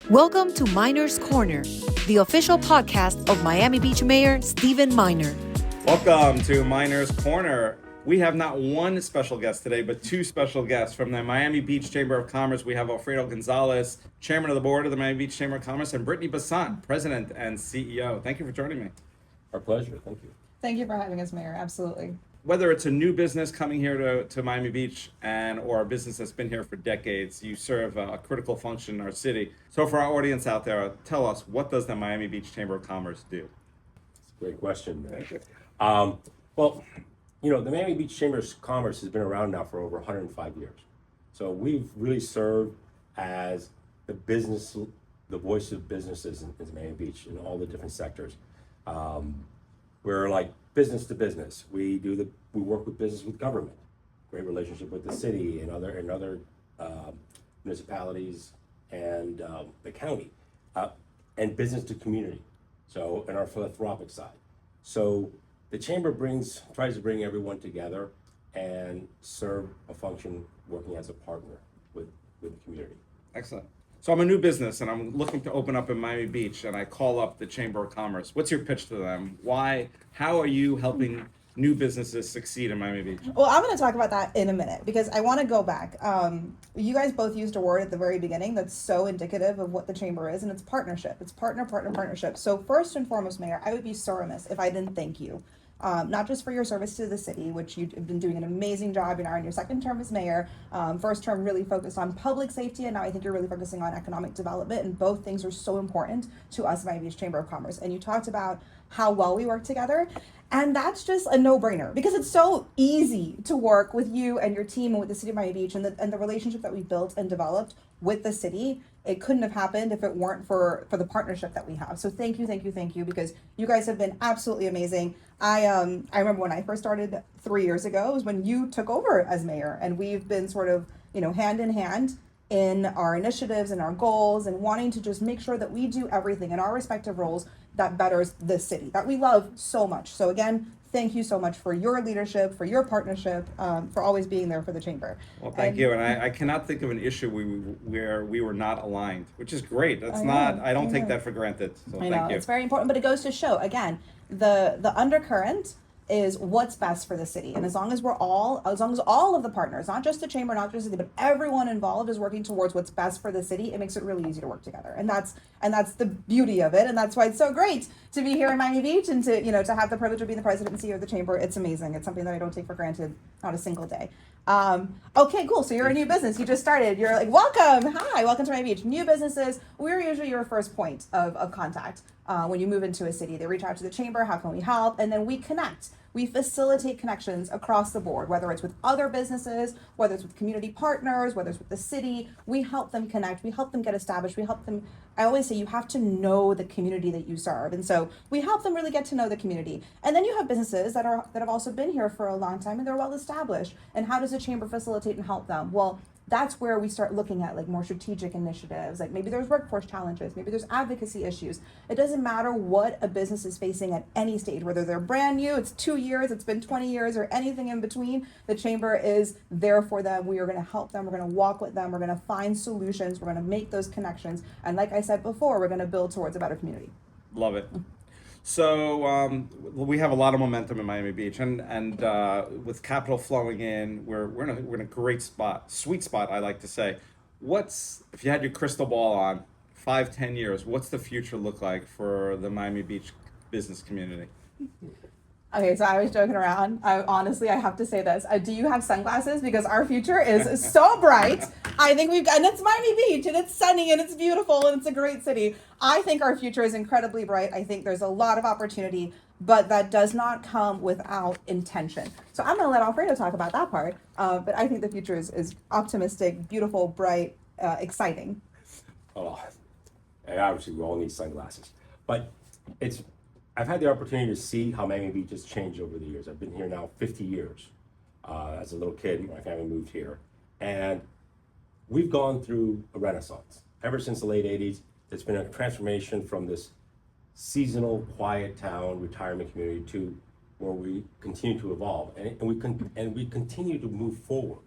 Welcome to Miner's Corner, the official podcast of Miami Beach Mayor Stephen Miner. Welcome to Miner's Corner. We have not one special guest today, but two special guests from the Miami Beach Chamber of Commerce. We have Alfredo Gonzalez, Chairman of the Board of the Miami Beach Chamber of Commerce, and Brittnie Bassant, President and CEO. Thank you for joining me. Our pleasure. Thank you. Thank you for having us, Mayor. Absolutely. Whether it's a new business coming here to Miami Beach or a business that's been here for decades, you serve a critical function in our city. So for our audience out there, tell us, what does the Miami Beach Chamber of Commerce do? It's a great question. Thank you. The Miami Beach Chamber of Commerce has been around now for over 105 years. So we've really served as the voice of businesses in Miami Beach in all the different sectors. We're like business to business. We work with business with government, great relationship with the city and other municipalities and the county, and business to community. So, and our philanthropic side. So the chamber tries to bring everyone together and serve a function working as a partner with the community. Excellent. So I'm a new business and I'm looking to open up in Miami Beach, and I call up the Chamber of Commerce. What's your pitch to them? Why? How are you helping new businesses succeed in Miami Beach? Well, I'm going to talk about that in a minute because I want to go back. You guys both used a word at the very beginning that's so indicative of what the chamber is, and it's partnership. It's partnership. So first and foremost, Mayor, I would be so remiss if I didn't thank you. Not just for your service to the city, which you've been doing an amazing job. You're now in your second term as mayor. First term really focused on public safety, and now I think you're really focusing on economic development, and both things are so important to us, Miami Beach Chamber of Commerce. And you talked about how well we work together, and that's just a no-brainer because it's so easy to work with you and your team and with the city of Miami Beach and the relationship that we built and developed with the city. It couldn't have happened if it weren't for the partnership that we have. So thank you, because you guys have been absolutely amazing. I remember when I first started 3 years ago, it was when you took over as mayor, and we've been sort of, hand in hand in our initiatives and our goals and wanting to just make sure that we do everything in our respective roles that betters the city that we love so much. So again, thank you so much for your leadership, for your partnership, for always being there for the chamber. Well, thank you. And I cannot think of an issue where we were not aligned, which is great. I don't take that for granted. So I know, thank you. it's very important, but it goes to show, again, the undercurrent is what's best for the city. And as long as all of the partners, not just the chamber, not just the city, but everyone involved is working towards what's best for the city, it makes it really easy to work together. And that's the beauty of it. And that's why it's so great to be here in Miami Beach and to have the privilege of being the president and CEO of the chamber. It's amazing. It's something that I don't take for granted, not a single day. Okay, cool. So you're a new business. You just started. You're like, welcome. Hi, welcome to Miami Beach. New businesses, we're usually your first point of contact. When you move into a city, they reach out to the chamber. How can we help? And then we connect. We facilitate connections across the board, whether it's with other businesses, whether it's with community partners, whether it's with the city. We help them connect. We help them get established. We help them. I always say you have to know the community that you serve. And so we help them really get to know the community. And then you have businesses that have also been here for a long time and they're well established. And how does the chamber facilitate and help them? Well, that's where we start looking at like more strategic initiatives. Like maybe there's workforce challenges, maybe there's advocacy issues. It doesn't matter what a business is facing at any stage, whether they're brand new, it's 2 years, it's been 20 years, or anything in between. The chamber is there for them. We are going to help them. We're going to walk with them. We're going to find solutions. We're going to make those connections. And like I said before, we're going to build towards a better community. Love it. So we have a lot of momentum in Miami Beach, and with capital flowing in, we're in a great spot, sweet spot, I like to say. If you had your crystal ball on 5-10 years, what's the future look like for the Miami Beach business community? Okay, so I was joking around. I have to say this. Do you have sunglasses? Because our future is so bright. I think and it's Miami Beach, and it's sunny, and it's beautiful, and it's a great city. I think our future is incredibly bright. I think there's a lot of opportunity, but that does not come without intention. So I'm going to let Alfredo talk about that part. But I think the future is optimistic, beautiful, bright, exciting. Oh, and obviously we all need sunglasses, but I've had the opportunity to see how Miami Beach has changed over the years. I've been here now 50 years. As a little kid, my family moved here, and we've gone through a renaissance. Ever since the late 80s, it's been a transformation from this seasonal, quiet town, retirement community to where we continue to evolve, and we continue to move forward.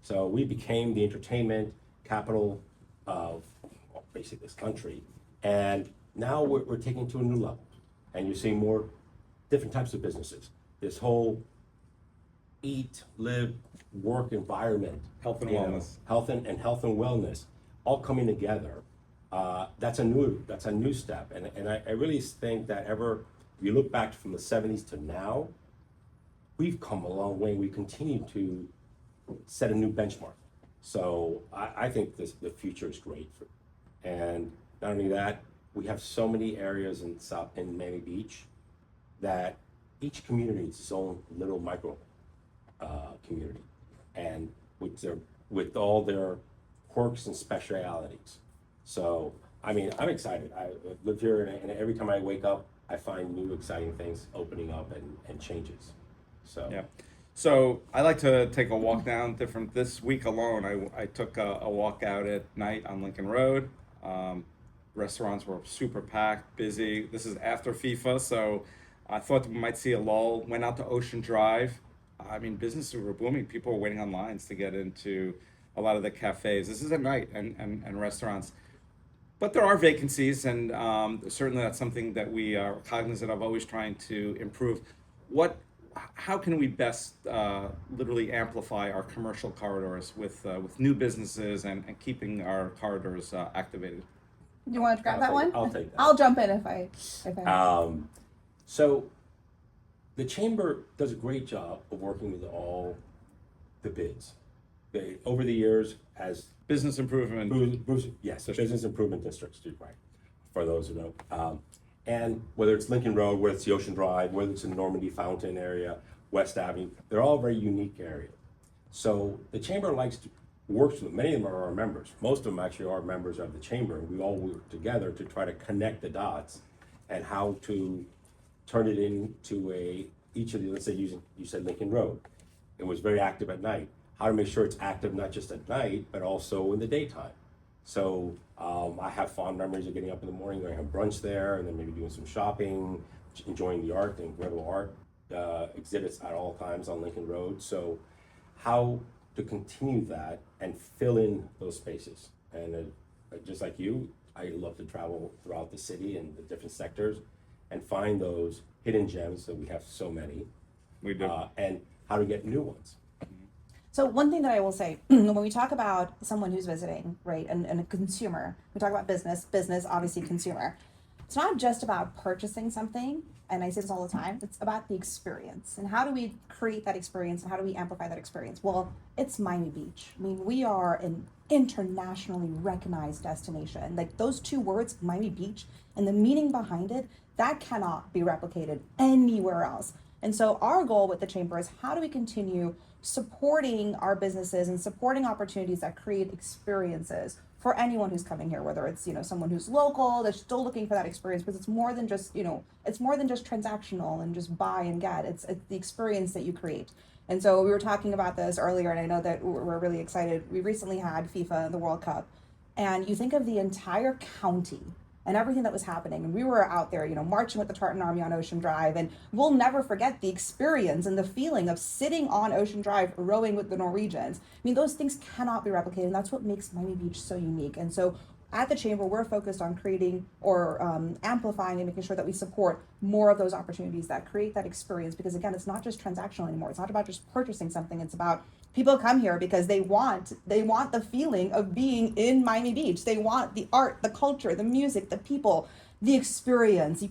So we became the entertainment capital of basically this country. And now we're taking it to a new level. And you're seeing more different types of businesses. This whole eat, live, work environment. Health and you know, wellness. health and wellness, all coming together. That's a new step. And I really think that if you look back from the 70s to now, we've come a long way. We continue to set a new benchmark. So I think the future is great. And not only that, we have so many areas in Miami Beach that each community is its own little micro community, and with all their quirks and specialities. So I mean, I'm excited. I live here, and every time I wake up, I find new exciting things opening up and changes. So Yeah. So I like to take a walk down different. This week alone, I took a walk out at night on Lincoln Road. Restaurants were super packed, busy. This is after FIFA, so I thought we might see a lull. Went out to Ocean Drive. I mean, businesses were booming. People were waiting on lines to get into a lot of the cafes. This is at night and restaurants. But there are vacancies, and certainly that's something that we are cognizant of, always trying to improve. How can we best literally amplify our commercial corridors with new businesses and keeping our corridors activated? You want to grab that one? I'll take that. I'll jump in if I. So the chamber does a great job of working with all the bids. Over the years, as Business improvement. business improvement districts, right? For those who know, and whether it's Lincoln Road, whether it's the Ocean Drive, whether it's in Normandy Fountain area, West Avenue, they're all very unique areas. So the chamber works with many of them are our members. Most of them actually are members of the chamber, and we all work together to try to connect the dots and how to turn it into each of the, let's say you said Lincoln Road. It was very active at night. How to make sure it's active not just at night, but also in the daytime. So I have fond memories of getting up in the morning, going to have brunch there, and then maybe doing some shopping, enjoying the art and incredible art exhibits at all times on Lincoln Road. So how to continue that and fill in those spaces. And just like you, I love to travel throughout the city and the different sectors and find those hidden gems that we have so many. We do. And how to get new ones. So one thing that I will say, when we talk about someone who's visiting, right, and a consumer, we talk about business, obviously consumer. It's not just about purchasing something, and I say this all the time, it's about the experience. And how do we create that experience, and how do we amplify that experience? Well, it's Miami Beach. I mean, we are an internationally recognized destination. Like those two words, Miami Beach, and the meaning behind it, that cannot be replicated anywhere else. And so our goal with the chamber is how do we continue supporting our businesses and supporting opportunities that create experiences for anyone who's coming here, whether it's, someone who's local, they're still looking for that experience, because it's more than just, it's more than just transactional and just buy and get. It's the experience that you create. And so we were talking about this earlier, and I know that we're really excited. We recently had FIFA, the World Cup, and you think of the entire county and everything that was happening. And we were out there, marching with the Tartan Army on Ocean Drive. And we'll never forget the experience and the feeling of sitting on Ocean Drive, rowing with the Norwegians. I mean, those things cannot be replicated. And that's what makes Miami Beach so unique. And so at the chamber, we're focused on creating or amplifying and making sure that we support more of those opportunities that create that experience. Because again, it's not just transactional anymore. It's not about just purchasing something. It's about people come here because they want the feeling of being in Miami Beach. They want the art, the culture, the music, the people, the experience.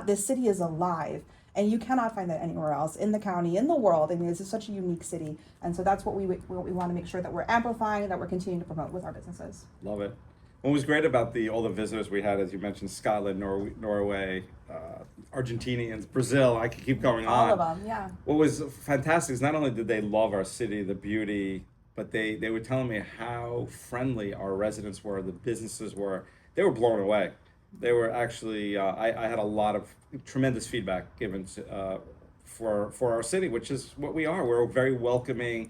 This city is alive, and you cannot find that anywhere else in the county, in the world. I mean, this is such a unique city. And so that's what we want to make sure that we're amplifying, that we're continuing to promote with our businesses. Love it. What was great about all the visitors we had, as you mentioned, Scotland, Norway, Argentinians, Brazil, I could keep going on. All of them, yeah. What was fantastic is not only did they love our city, the beauty, but they were telling me how friendly our residents were, the businesses were. They were blown away. They were actually, I had a lot of tremendous feedback given for our city, which is what we are. We're a very welcoming,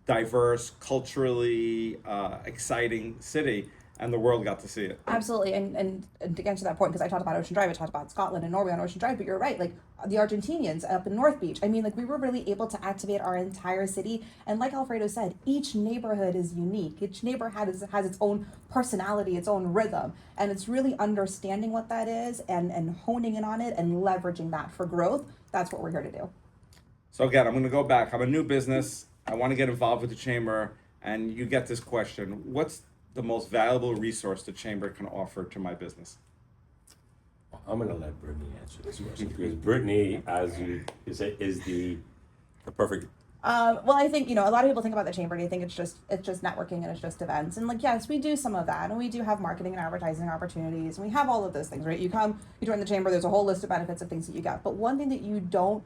diverse, culturally exciting city. and the world got to see it. Absolutely, and to answer that point, because I talked about Ocean Drive, I talked about Scotland and Norway on Ocean Drive, but you're right, like the Argentinians up in North Beach. I mean, like we were really able to activate our entire city, and like Alfredo said, each neighborhood is unique. Each neighborhood has its own personality, its own rhythm, and it's really understanding what that is and honing in on it and leveraging that for growth. That's what we're here to do. So again, I'm going to go back. I'm a new business. I want to get involved with the chamber, and you get this question: what's the most valuable resource the chamber can offer to my business? I'm going to let Brittnie answer this question because Brittnie, is the perfect. Well, I think, a lot of people think about the chamber and they think it's just networking and it's just events. And like, yes, we do some of that, and we do have marketing and advertising opportunities, and we have all of those things, right? You come, you join the chamber, there's a whole list of benefits of things that you get. But one thing that you don't,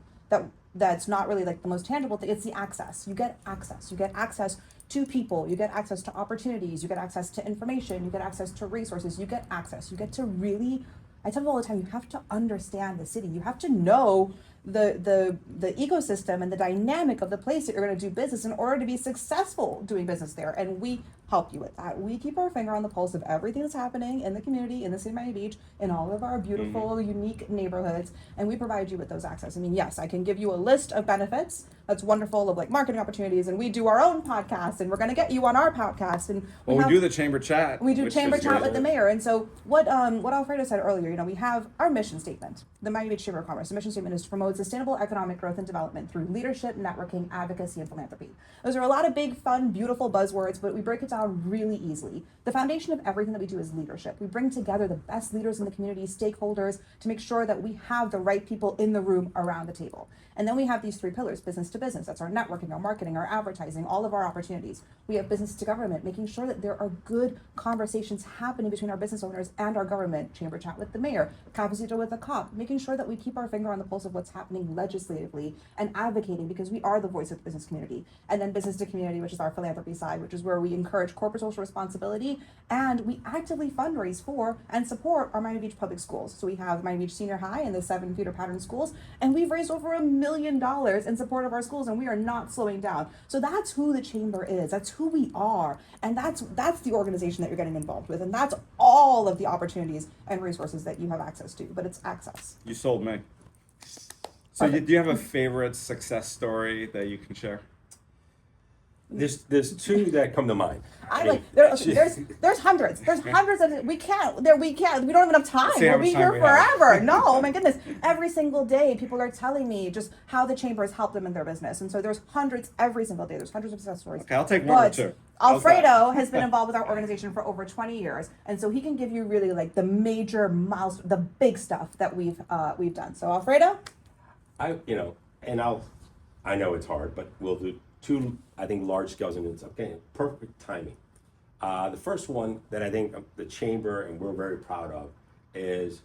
that's not really like the most tangible thing, it's the access. You get access. You get access to people, you get access to opportunities, you get access to information, you get access to resources, you get access. You get to really, I tell people all the time, you have to understand the city. You have to know the ecosystem and the dynamic of the place that you're going to do business in order to be successful doing business there. And we help you with that. We keep our finger on the pulse of everything that's happening in the community, in the city of Miami Beach, in all of our beautiful, unique neighborhoods, and we provide you with those access. I mean, yes, I can give you a list of benefits that's wonderful of like marketing opportunities, and we do our own podcast, and we're going to get you on our podcast. And we do the chamber chat. We do which chamber is chat great. with the mayor. And so what Alfredo said earlier, we have our mission statement, the Miami Beach Chamber of Commerce. The mission statement is to promote sustainable economic growth and development through leadership, networking, advocacy, and philanthropy. Those are a lot of big, fun, beautiful buzzwords, but we break it down really easily. The foundation of everything that we do is leadership. We bring together the best leaders in the community, stakeholders, to make sure that we have the right people in the room around the table. And then we have these three pillars: business to business, that's our networking, our marketing, our advertising, all of our opportunities. We have business to government, making sure that there are good conversations happening between our business owners and our government, chamber chat with the mayor, cafecito with the cop, making sure that we keep our finger on the pulse of what's happening legislatively and advocating, because we are the voice of the business community. And then business to community, which is our philanthropy side, which is where we encourage corporate social responsibility, and we actively fundraise for and support our Miami Beach public schools. So we have Miami Beach Senior High and the 7 feeder pattern schools, and we've raised over $1 million in support of our schools, and we are not slowing down. So that's who the chamber is. That's who we are, and that's the organization that you're getting involved with, and that's all of the opportunities and resources that you have access to. But it's access. You sold me. So do you have a favorite success story that you can share? There's two that come to mind. There's hundreds. There's hundreds of we don't have enough time. See how We'll be much time here we have. forever. No, oh my goodness. Every single day people are telling me just how the chamber has helped them in their business. And so there's hundreds every single day. There's hundreds of success stories. Okay, I'll take one or But two. How's that? Alfredo has been involved with our organization for over 20 years. And so he can give you really like the major milestones, the big stuff that we've done. So Alfredo? I know it's hard, but we'll do two, I think, large scales, and it's okay, perfect timing. The first one that I think the chamber and we're very proud of is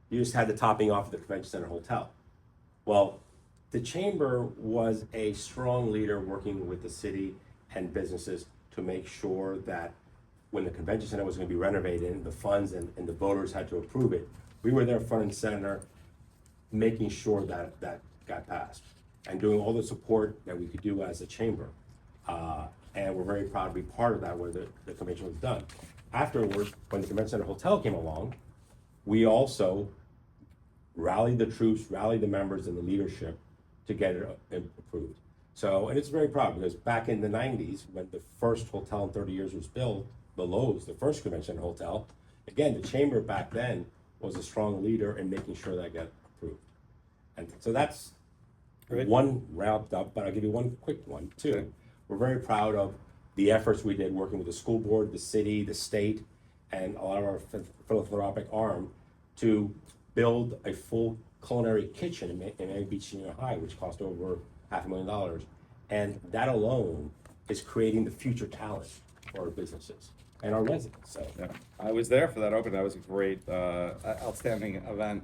you just had the topping off of the Convention Center Hotel. Well, the chamber was a strong leader working with the city and businesses to make sure that when the Convention Center was going to be renovated, the funds and the voters had to approve it, we were there front and center making sure that that got passed and doing all the support that we could do as a chamber. And we're very proud to be part of that where the convention was done. Afterwards, when the Convention Center Hotel came along, we also rallied the troops, rallied the members and the leadership to get it approved. So, and it's very proud because back in the 90s, when the first hotel in 30 years was built, the Lowe's, the first convention center hotel, again, the chamber back then was a strong leader in making sure that got approved. And so that's Great. one wrapped up, but I'll give you one quick one too. Okay. We're very proud of the efforts we did working with the school board, the city, the state, and a lot of our philanthropic arm to build a full culinary kitchen in Miami Beach Senior High, which cost over $500,000. And that alone is creating the future talent for our businesses and our residents. So Yeah, I was there for that opening. That was a great, outstanding event.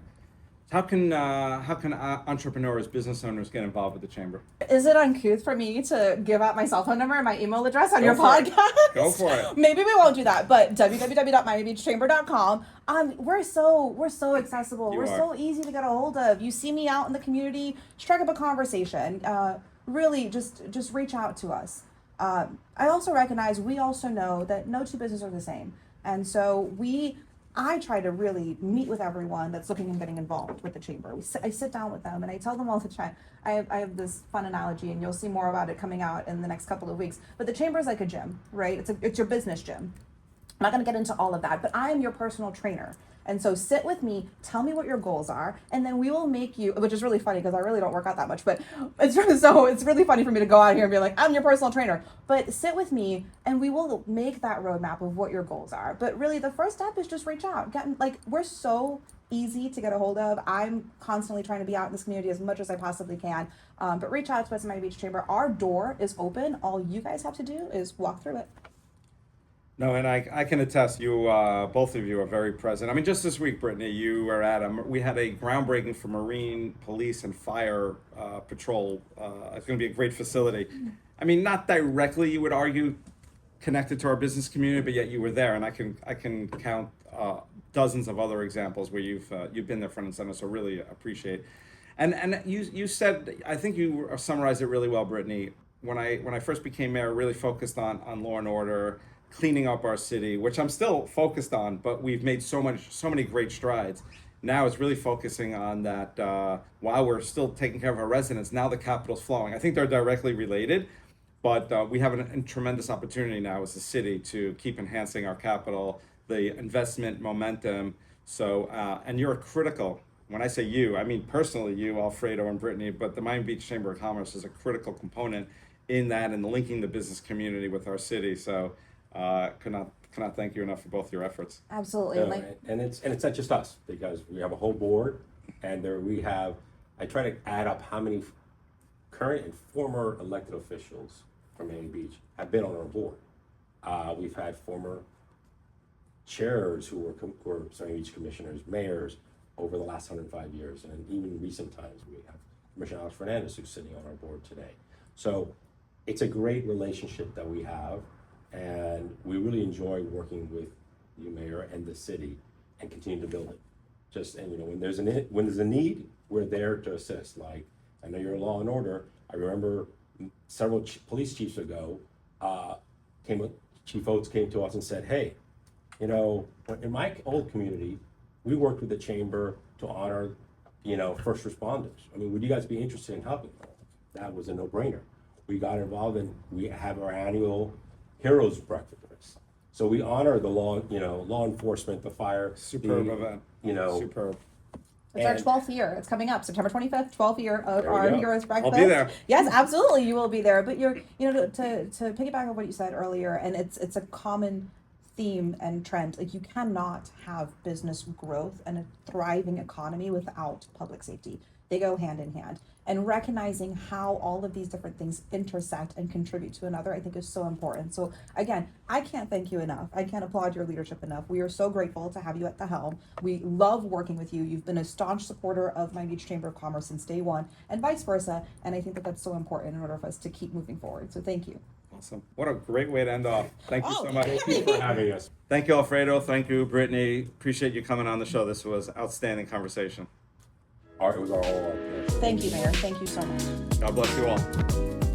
How can entrepreneurs, business owners get involved with the chamber? Is it uncouth for me to give out my cell phone number and my email address on Go your for it. podcast? Go for it. Maybe we won't do that, but www.miamibeachchamber.com. We're so accessible. You We're are. so easy to get a hold of. You see me out in the community, strike up a conversation. Really, just reach out to us. I also recognize, we also know that no two businesses are the same. And so I try to really meet with everyone that's looking and getting involved with the chamber. I sit down with them and I tell them all the time. I have this fun analogy, and you'll see more about it coming out in the next couple of weeks. But the chamber is like a gym, right? It's your business gym. I'm not going to get into all of that, but I am your personal trainer. And so sit with me, tell me what your goals are, and then we will make you, which is really funny because I really don't work out that much, but it's really funny for me to go out here and be like, I'm your personal trainer. But sit with me and we will make that roadmap of what your goals are. But really the first step is just reach out. We're so easy to get a hold of. I'm constantly trying to be out in this community as much as I possibly can. But reach out to us in Miami Beach Chamber. Our door is open. All you guys have to do is walk through it. No, and I can attest, you, both of you are very present. I mean, just this week, Brittnie, you were we had a groundbreaking for Marine, Police, and Fire Patrol. It's going to be a great facility. I mean, not directly, you would argue, connected to our business community, but yet you were there, and I can count dozens of other examples where you've been there front and center, so really appreciate. And you said, I think you summarized it really well, Brittnie. When I first became mayor, really focused on law and order, cleaning up our city, which I'm still focused on, but we've made so many great strides. Now it's really focusing on that while we're still taking care of our residents, now the capital's flowing. I think they're directly related, but we have a tremendous opportunity now as a city to keep enhancing our capital, the investment momentum. So, and you're critical. When I say you, I mean personally you, Alfredo and Brittnie, but the Miami Beach Chamber of Commerce is a critical component in that and linking the business community with our city. So cannot thank you enough for both your efforts. Absolutely. No, and it's not just us, because we have a whole board, and I try to add up how many current and former elected officials from Miami Beach have been on our board. We've had former chairs who were Miami Beach commissioners, mayors over the last 105 years, and even recent times we have Commissioner Alex Fernandez who's sitting on our board today. So it's a great relationship that we have. And we really enjoy working with you, Mayor, and the city, and continue to build it. When there's a need, we're there to assist. Like, I know you're law and order. I remember several police chiefs ago, Chief Oates came to us and said, "Hey, in my old community, we worked with the chamber to honor, first responders. I mean, would you guys be interested in helping?" That was a no-brainer. We got involved, and we have our annual Heroes Breakfast. So we honor the law enforcement, the fire. Superb event. Superb. It's our 12th year. It's coming up September 25th, 12th year of our Heroes Breakfast. I'll be there. Yes, absolutely, you will be there. But to piggyback on what you said earlier, and it's a common theme and trend. Like, you cannot have business growth and a thriving economy without public safety. They go hand in hand. And recognizing how all of these different things intersect and contribute to another, I think, is so important. So again, I can't thank you enough. I can't applaud your leadership enough. We are so grateful to have you at the helm. We love working with you. You've been a staunch supporter of Miami Beach Chamber of Commerce since day one, and vice versa. And I think that that's so important in order for us to keep moving forward. So thank you. Awesome. What a great way to end off. Thank you so much. Thank you for having us. Thank you, Alfredo. Thank you, Brittnie. Appreciate you coming on the show. This was outstanding conversation. It was all our pleasure. Thank you, Mayor. Thank you so much. God bless you all.